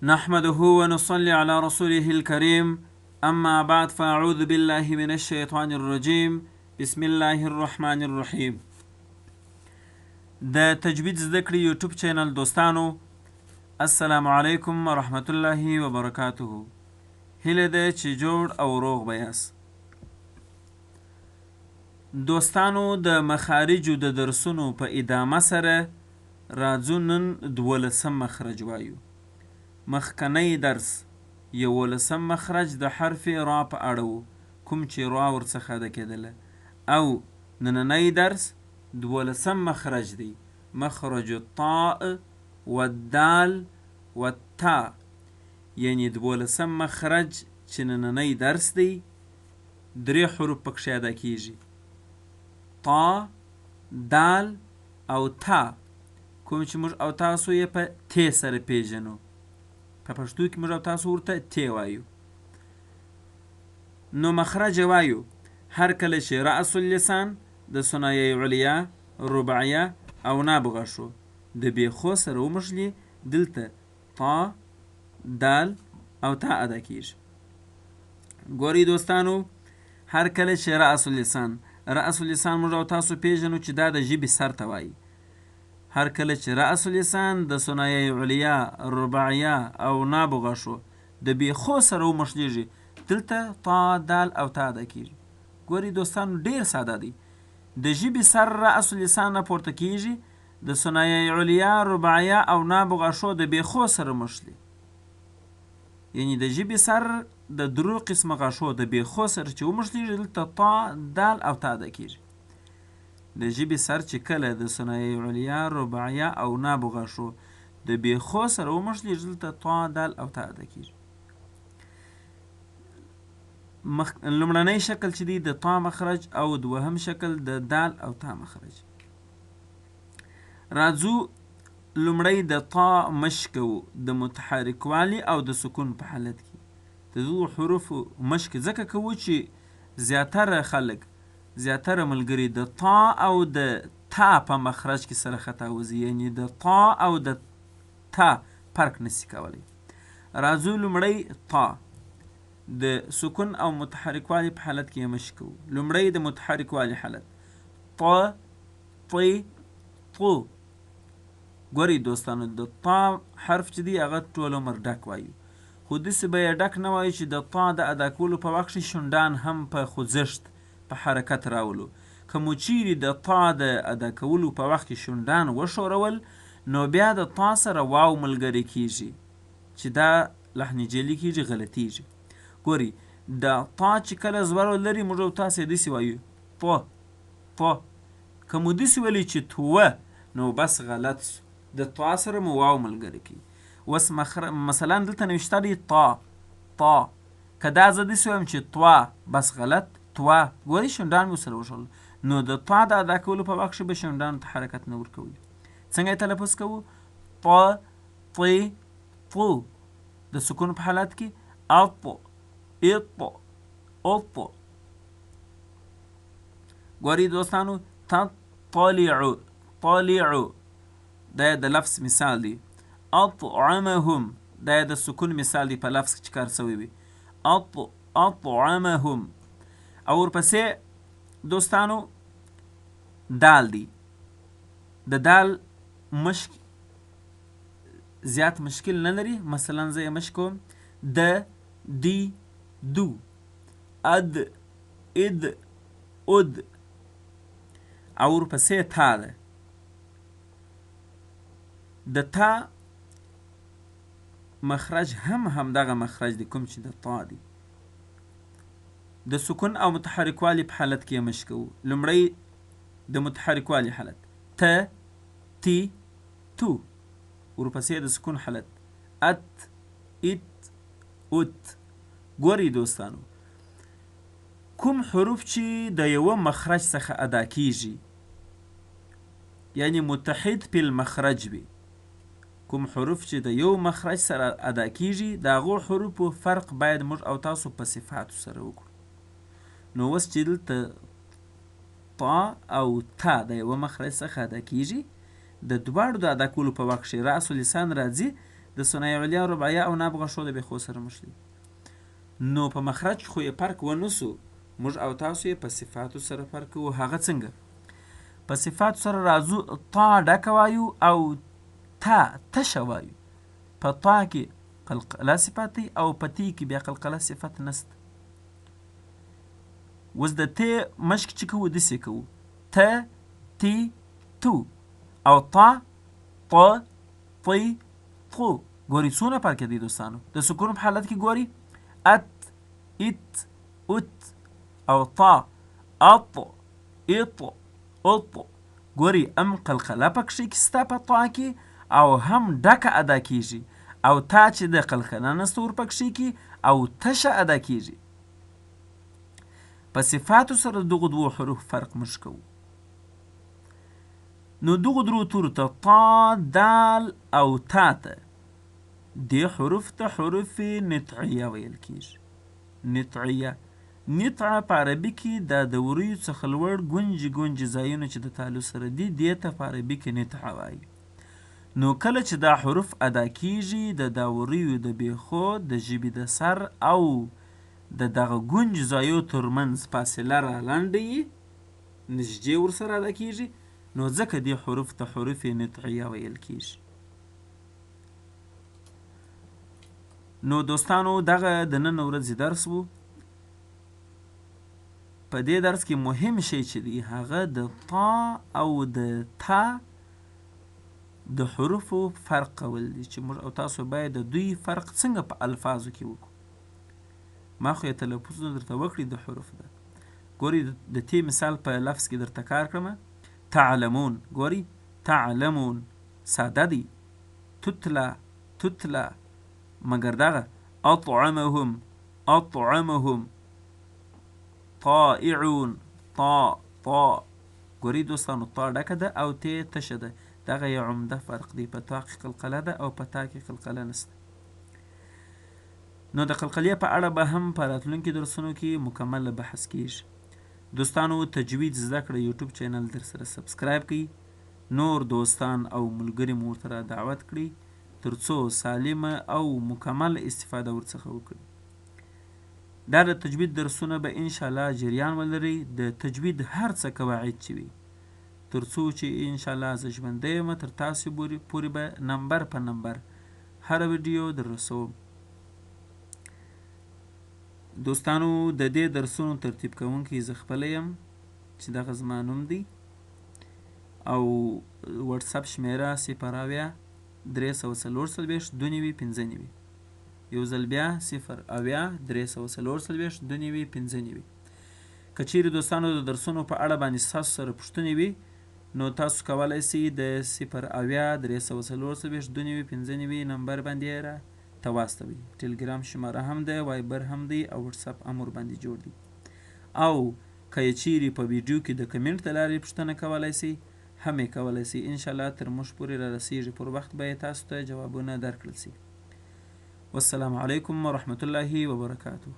نحمده ونصلي على رسوله الكريم أما بعد فأعوذ بالله من الشيطان الرجيم بسم الله الرحمن الرحيم. د تجوید زده کړې یوټیوب چینل دوستانو، السلام علیکم ورحمت الله وبرکاته. هیله ده چې جوړ او روغ به یاست. دوستانو، د مخارجو د درسونو په ادامه سره راځو نن 12 مخرج وایو. مخکنی درس 11 مخرج د حرف را په اړه و، کوم چې را ورڅخه ده کېدله، او نننی درس 12 مخرج دی، مخرج الطاء والدال والتاء، یعنی 12 مخرج چې نننی درس دی 3 حروف پکښې ادا کیږي: طا، دال او تا، کوم چې موږ او تاسو یې په ت سره پیژنو. په پښتو کې موږ او تاسو ورته ت وایو. نو مخرج وایو هر کله چې رأس اللسان د ثنایه علیا، رباعیه او نابغه شو د بیخو سره ومښلي، دلته طا، دال او تا ادا کیږي. ګورئ دوستانو، هر کله چې رأس اللسان موږ او تاسو پیژنو چې دا د ژبې سر ته وایي. هر کله چې رأس اللسان د ثنایه علیا، رباعیه او نابغه شو د بیخو سره ومښلېږي، دلته طا، دال او تا ادا کیږي. ګورئ دوستانو، ډیر ساده دی. د ژبې سر رأس اللسان نه پورته کیږي، د ثنایه علیا، رباعیه او نابغه شو د بیخو سره مښلي، یعنی د ژبې سر د 3 قسمه غشو د بیخو سره چې ومښلېږي، دلته طا، دال او تا ادا کیږي. د ژبې سر چې کله د ثنایه علیا، رباعیه او نابغه شو د بیخو سره ومښلېږي، دلته طا، دال او تا ادا کیږي. لومړنی شکل چې دی د طا مخرج او دوهم شکل د دال او تا مخرج. راځو لومړی د طا مشق کوو د متحرک والي او د سکون په حالت کې. د دغو حروفو مشق ځکه کوو چې زیاتره خلک، زیاتره ملګري د طا او د تا په مخرج کې سره خطا وځي، یعنی د طا او د تا فرق نسی کولی. راځو لومړی طا د سکون او متحرک والی په حالت کې مشق کوو. لومړی د متحرک والی حالت: طا، طی، طو. ګورئ دوستانو، د طا حرف چې دی هغه ټول عمر ډک وایو، خو داسې به یې ډک نه وایو چې د طا د ادا کولو په وخت کې شونډان هم په خوځښت په حرکت راولو. که مو چیرې د طا د ادا کولو په وخت کې شونډان وښورول، نو بیا د طا سره واو ملګری کیږي چې دا لحن جلي کیږي، غلطیږي. ګورئ، د طا چې کله زور ولري موږ او تاسې داسې وایو طا، طا. که مو داسې ویلي چې توه، نو بس غلط سو، د طا سره مو واو ملګری کوي. اوس مثلا دلته نوشته دی طا، طا. که دا زه داسې وایم چې طوا، بس غلط، طوا. ګورئ شونډان مو سره وښورل، نو د طا د ادا کولو په وخت به شونډانو ته حرکت نه ورکوي. څنګه یې تلفظ کوو؟ طا، طی، طو. د سکون په حالت کې اط، اط، اط. ګورئ دوستانو، تطلع، طالع، دا د لفظ مثال دی. اطعمهم، دا د سکون مثال دی په لفظ چې کار شوی وي. اطعمهم. او ورپسې دوستانو دال دی. د دال مشق زیات مشکل نه لري. مثلا زه یې مشق کوم: د، دی، دو، اد، اد، اد. او ورپسې تا ده. د تا مخرج هم دغه مخرج دی کوم چې د طا دی. د سکون او متحرک والی په حالت کې مشق کوو. لومړی د متحرک والی حالت: ت، تی، تو. ورپسې د سکون حالت: ات، ات، ات. ګورئ دوستانو، کوم حروف چې د یوه مخرج څخه ادا کیږي، یعنی متحد په المخرج وي، کوم حروف چې د یو مخرج سره ادا کیږي، د هغو حروفو فرق باید موږ او تاسو په صفاتو سره وکړو. نو اوس چې دلته طا او تا د یوه مخرج څخه ادا کیږي، د دواړو د ادا کولو په وخت کې رأس اللسان راځي، د ثنایه علیه رباعیه او ناب غشو د بیخو سره مش دي. نو په مخرج خو یې فرق ونسو، موږ او تاسو یې په صفاتو سره فرق کوو. هغه څنګه؟ په صفاتو سره راځو، طا ډکه وایو او تا تشه وایو. په طا کې قلقله صفت دی او په تی کې بیا قلقله صفت نسته. اوس د ت مشک چې کوو داسې کوو، ت تی تو، او طا ط طی طو. ګوري څونه فرق دی دوستانو. د سکون په حالت کې ګوري ات ات ات، او طا اط اط اط. ګوري ام قلقله پکښې کې سته په طا کې، او هم ډکه ادا کیږي، او تا چې د قلقله نسته ورپکښې کې او تشه ادا کیږي. په صفاتو سره دغو دوو حروف فرق موږ کوو. نو دغو درو تورو ته طا دال او تا ته دې حروف ته حروف نطعیه ویل کیږي. نطعیه، نطعه په عربي کې دا د وریو څخه لوړ ګونجې ګونجې ځایونه چې د تالو سره دي، دې ته په عربي کې نطعه وایي. نو کله چې دا حروف ادا کیږي، د دا وریو د بیخو د ژبې د سر او د دغه ګونج ځایو ترمنځ فاصله را لنډوي، نږدې ورسره ادا کیږي، نو ځکه دې حروف ته حروف نطعیه ویل کیږي. نو دوستانو دغه د نن ورځې درس و. په دې درس کې مهم شی چې دی هغه د طا او د تا د حروفو فرق کول دي، چې موږ او تاسو باید د دوی فرق څنګه په الفاظو کې وکړو. ما خو یې تلفظونه درته وکړي د حروف ده. ګوري د تی مثال په لفظ کې درته کار کړم. تعلمون، ګوري تعلمون ساده دی. تتلا تتلا، مګر دغه اطعمهم اطعمهم. طائعون طا طا. ګوري دوستانو طا ډکه ده او تی تشه ده. دغه یو عمده فرق دی. په تا کې قلقله ده او په تا کې قلقله نسته. نو د قلقلې په اړه به هم په راتلونکي درسونو کې مکمل بحث کیږي. دوستانو تجوید زده کړه یوټیوب چینل در سره سبسکرایب کړئ، نور دوستان او ملګري مو ورته دعوت کړئ ترڅو سالمه او مکمل استفاده ورڅخه وکړي. دا د تجوید درسونه به انشاءالله جریان ولري، د تجوید هر څه قواعد چې وي، ترڅو چې انشاءالله زه ژوندی یم تر تاسو پورې به نمبر په نمبر هر ویډیو در رسوم. دوستانو د دې درسونو ترتیب کوونکی زه خپله یم چې دغه زما نوم دی، او وټساپ شمیره 080-340-29-15. یو ځل بیا 080-340-29-15. که چیرې دوستانو د درسونو په اړه باندې ستاسو سره پوښتنې وي، نو تاسو کولی شئ د 080-340-29-15 نمبر باندې را ته واستوئ. ټلګرام شماره هم ده، وایبر هم دی، او وټساپ هم ورباندې جوړ دی. او که یې چیرې په ویډیو کې د کمنټ د لارې پوښتنه کولی شئ، هم یې کولی شئ. انشاءالله تر موږ پورې را رسیږي، پر وخت به یې تاسو ته جوابونه درکړل شي. والسلام علیکم ورحمة الله وبرکاته.